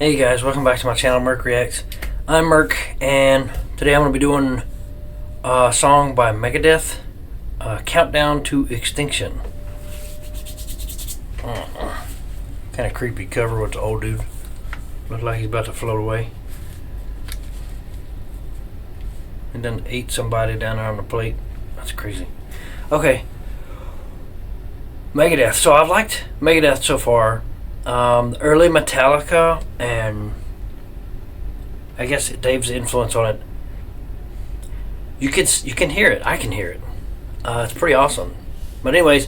Hey guys, welcome back to my channel, Merc Reacts. I'm Merc, and today I'm going to be doing a song by Megadeth, Countdown to Extinction. Kind of creepy cover with the old dude. Looks like he's about to float away. And then ate somebody down there on the plate. That's crazy. Okay. Megadeth. So I've liked Megadeth so far. Early Metallica and I guess Dave's influence on it. You can hear it. I can hear it. It's pretty awesome. But anyways,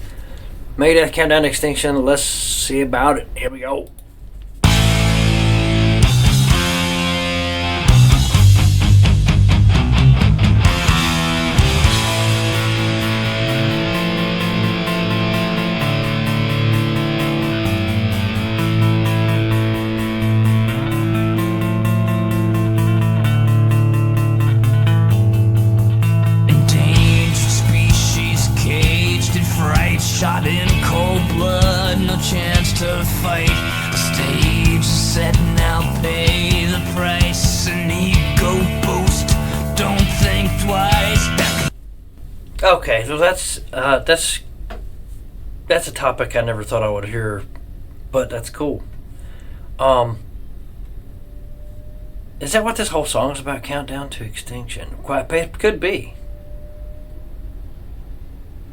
Megadeth Countdown to Extinction. Let's see about it. Here we go. Shot in cold blood, no chance to fight. The stage is set, now pay the price. An ego boost, don't think twice. Okay, so that's a topic I never thought I would hear, but that's cool. Is that what this whole song is about? Countdown to Extinction? Quite could be.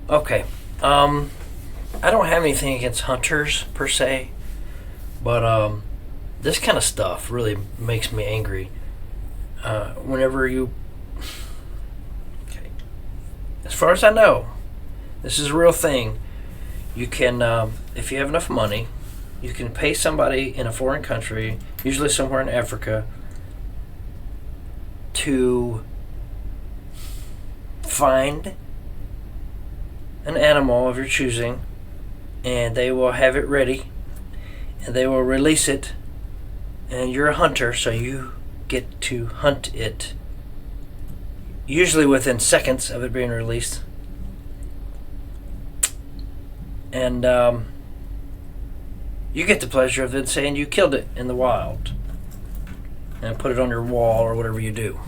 Okay. I don't have anything against hunters per se, but this kind of stuff really makes me angry. Whenever you, okay, as far as I know, this is a real thing. You can, if you have enough money, you can pay somebody in a foreign country, usually somewhere in Africa, to find an animal of your choosing, and they will have it ready and they will release it, and you're a hunter, so you get to hunt it, usually within seconds of it being released, and you get the pleasure of it saying you killed it in the wild and put it on your wall or whatever you do.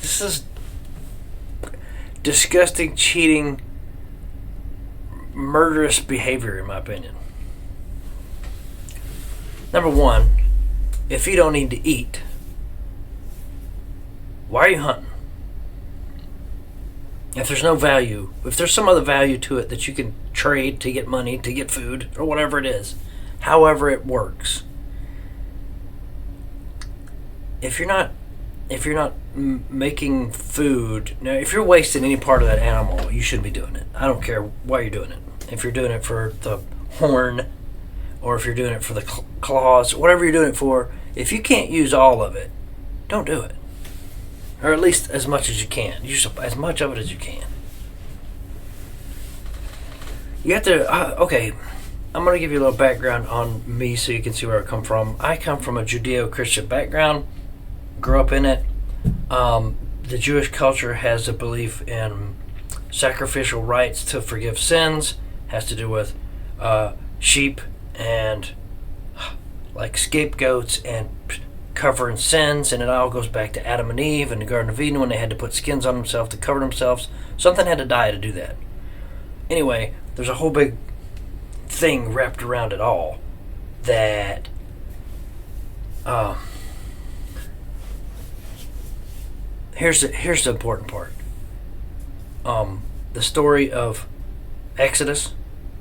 This is disgusting, cheating, murderous behavior, in my opinion. Number one, if you don't need to eat, why are you hunting? If there's no value, if there's some other value to it that you can trade to get money, to get food, or whatever it is, however it works. If you're not making food, now if you're wasting any part of that animal, you shouldn't be doing it. I don't care why you're doing it. If you're doing it for the horn, or if you're doing it for the claws, whatever you're doing it for, if you can't use all of it, don't do it. Or at least as much as you can. Use as much of it as you can. You have to, okay, I'm going to give you a little background on me so you can see where I come from. I come from a Judeo-Christian background. Grew up in it. The Jewish culture has a belief in sacrificial rites to forgive sins. Has to do with sheep and like scapegoats and covering sins, and it all goes back to Adam and Eve in the Garden of Eden when they had to put skins on themselves to cover themselves. Something had to die to do that. Anyway, there's a whole big thing wrapped around it all that here's the important part. The story of Exodus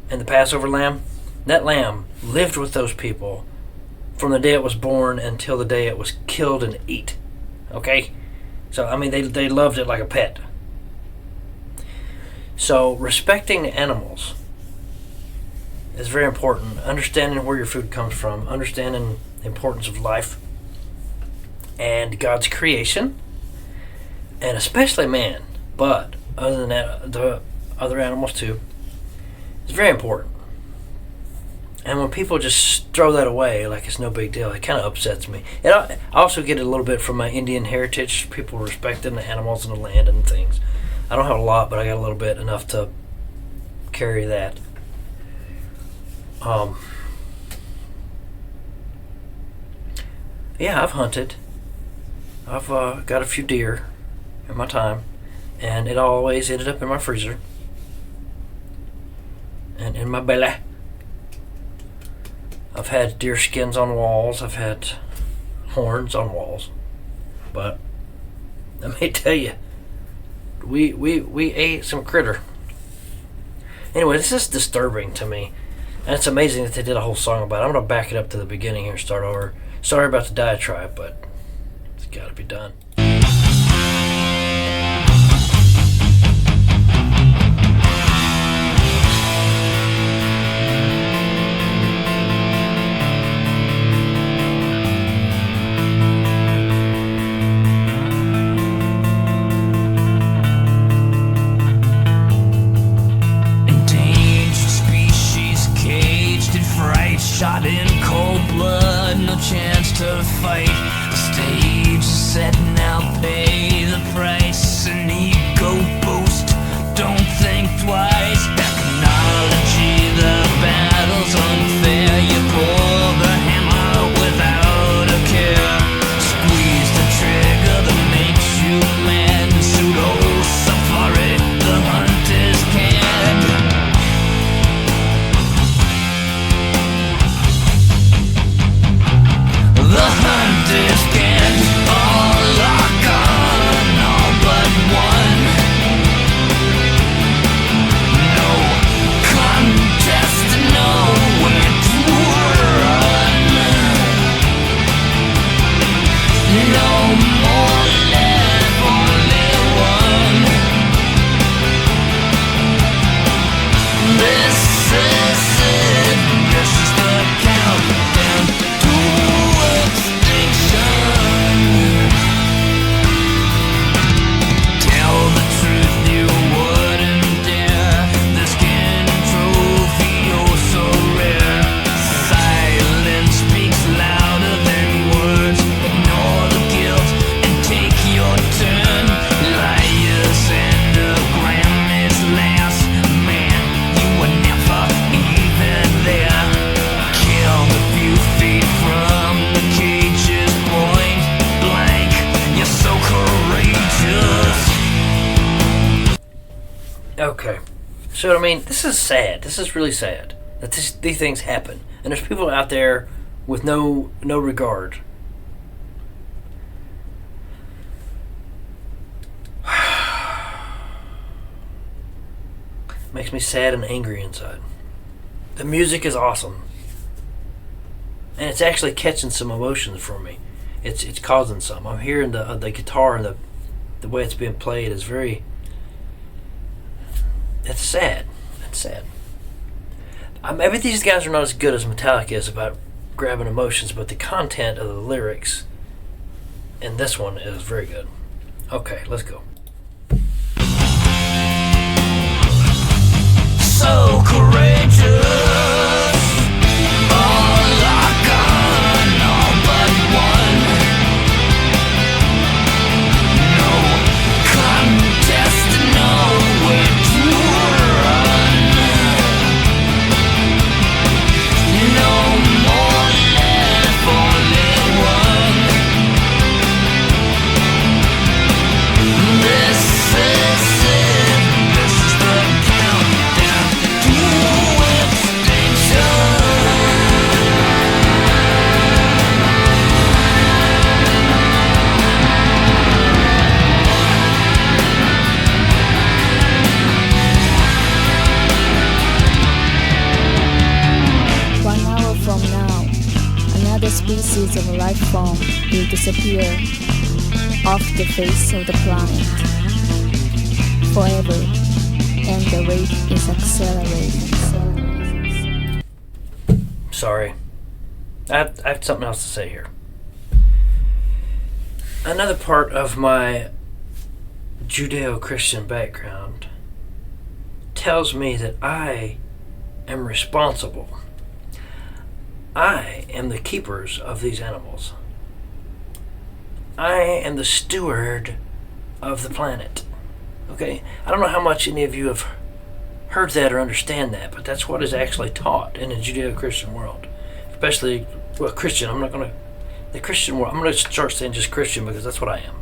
and the Passover lamb. That lamb lived with those people from the day it was born until the day it was killed and eat. Okay? So, I mean, they loved it like a pet. So, respecting animals is very important. Understanding where your food comes from. Understanding the importance of life and God's creation. And especially man, but other than that, the other animals too. It's very important. And when people just throw that away like it's no big deal, it kind of upsets me. And I also get it a little bit from my Indian heritage, people respecting the animals and the land and things. I don't have a lot, but I got a little bit, enough to carry that. Yeah, I've hunted. I've got a few deer in my time, and it always ended up in my freezer and in my belly. I've had deer skins on walls. I've had horns on walls. But let me tell you, we ate some critter. Anyway, this is disturbing to me. And it's amazing that they did a whole song about it. I'm going to back it up to the beginning here and start over. Sorry about the diatribe, but it's got to be done. Shot in cold blood, no chance to fight. The stage is set, now pay the price. An ego boost, don't think twice. Technology, the battle's unfair. You pull the hammer without a care. Squeeze the trigger that makes you mad. Pseudo safari, the hunt is canned. The hunt is canned, all lock on, all but one. No contest, nowhere to run. No more left, only one. This is it, this is the countdown to extinction. Tell the truth, you wouldn't dare. The skin trophy, oh so rare. Silence speaks louder than words. Ignore the guilt and take your turn. Liars and a gram is last. Man, you were never even there. Killed a few feet from the cage's point blank. You're so courageous. Okay. So, I mean, this is sad. This is really sad that these things happen. And there's people out there with no regard. Makes me sad and angry inside. The music is awesome. And it's actually catching some emotions for me. It's causing some. I'm hearing the guitar and the way it's being played is very... It's sad. It's sad. Maybe these guys are not as good as Metallica is about grabbing emotions, but the content of the lyrics in this one is very good. Okay, let's go. So courageous, all lock on, all but one. No contest, nowhere to run. No more left, only one. This is it, this is the countdown to extinction. One hour from now, another species of life form will disappear off the face of the planet forever, and the rate is accelerating. Sorry. I have something else to say here. Another part of my Judeo-Christian background tells me that I am responsible. I am the keepers of these animals. I am the steward of the planet. Okay? I don't know how much any of you have heard that or understand that, but that's what is actually taught in the Judeo-Christian world. Especially, well, Christian. I'm not going to the Christian world. I'm going to start saying just Christian because that's what I am.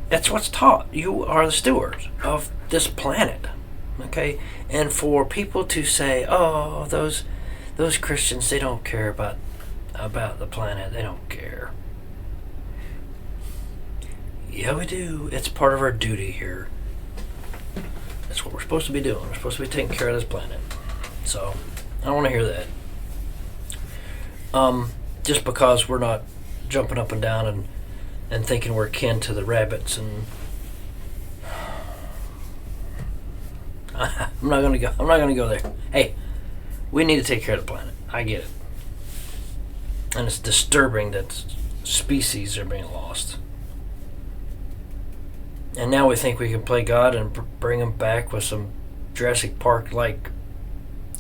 That's what's taught. You are the stewards of this planet, okay? And for people to say, "Oh, those Christians, they don't care about the planet. They don't care." Yeah, we do. It's part of our duty here. That's what we're supposed to be doing. We're supposed to be taking care of this planet. So, I don't want to hear that. Just because we're not jumping up and down and thinking we're kin to the rabbits, and I'm not gonna go there. Hey, we need to take care of the planet. I get it, and it's disturbing that species are being lost. And now we think we can play God and bring them back with some Jurassic Park like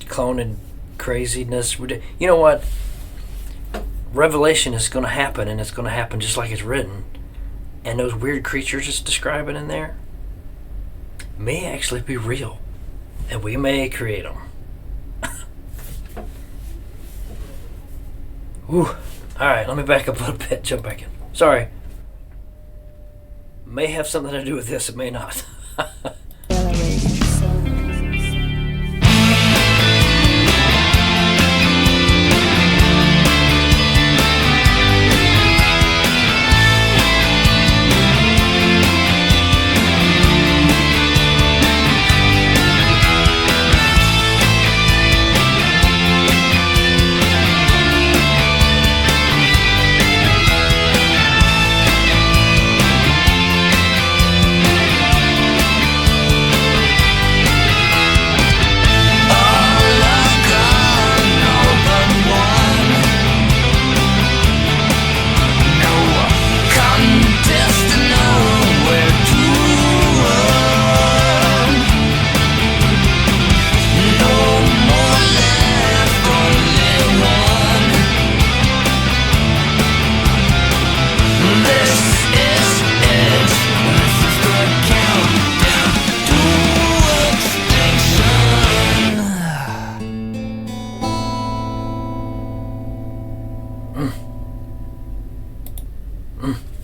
cloning craziness. You know what? Revelation is going to happen, and it's going to happen just like it's written. And those weird creatures it's describing in there may actually be real, and we may create them. Whew. All right, let me back up a little bit, jump back in. Sorry. May have something to do with this, it may not.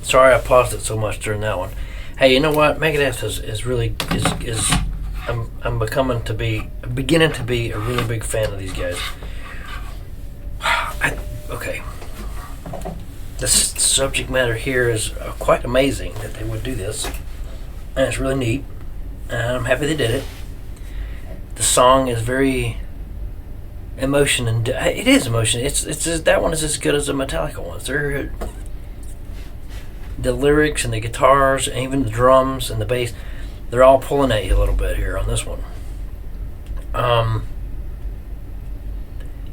Sorry I paused it so much during that one. Hey, you know what? Megadeth is really I'm beginning to be a really big fan of these guys. Okay. The subject matter here is quite amazing that they would do this, and it's really neat, and I'm happy they did it. The song is very emotion, and it is emotion. It's that one is as good as the Metallica ones. The lyrics and the guitars, and even the drums and the bass, they're all pulling at you a little bit here on this one.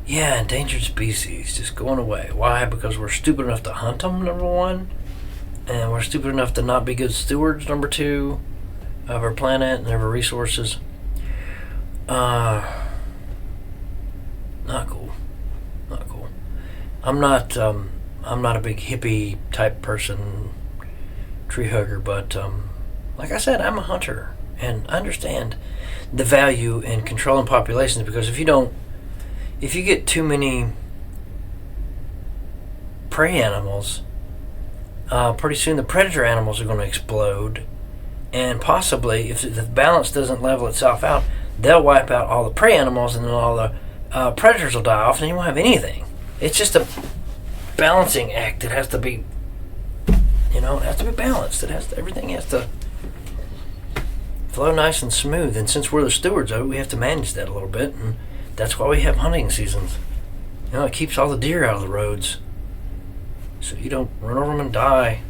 Yeah, endangered species just going away. Why? Because we're stupid enough to hunt them, number one, and we're stupid enough to not be good stewards, number two, of our planet and of our resources. Not cool. Not cool. I'm not a big hippie type person, tree hugger, but like I said, I'm a hunter, and I understand the value in controlling populations, because if you get too many prey animals, pretty soon the predator animals are going to explode, and possibly, if the balance doesn't level itself out, they'll wipe out all the prey animals, and then all the predators will die off, and you won't have anything. It's just a balancing act. It has to be, it has to be balanced. Everything has to flow nice and smooth. And since we're the stewards of it, we have to manage that a little bit. And that's why we have hunting seasons. It keeps all the deer out of the roads, so you don't run over them and die.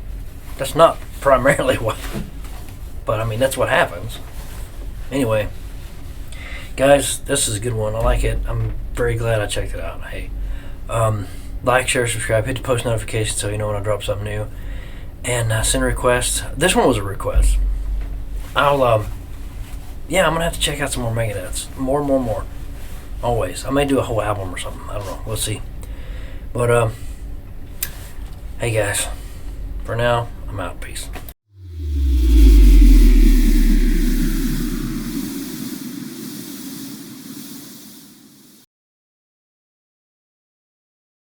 That's not primarily why, but I mean that's what happens. Anyway, guys, this is a good one. I like it. I'm very glad I checked it out. Hey, like, share, subscribe, hit the post notification so you know when I drop something new, and send requests. This one was a request. I'm gonna have to check out some more Megadeths. More. Always. I may do a whole album or something. I don't know. We'll see. But hey guys, for now, I'm out. Peace.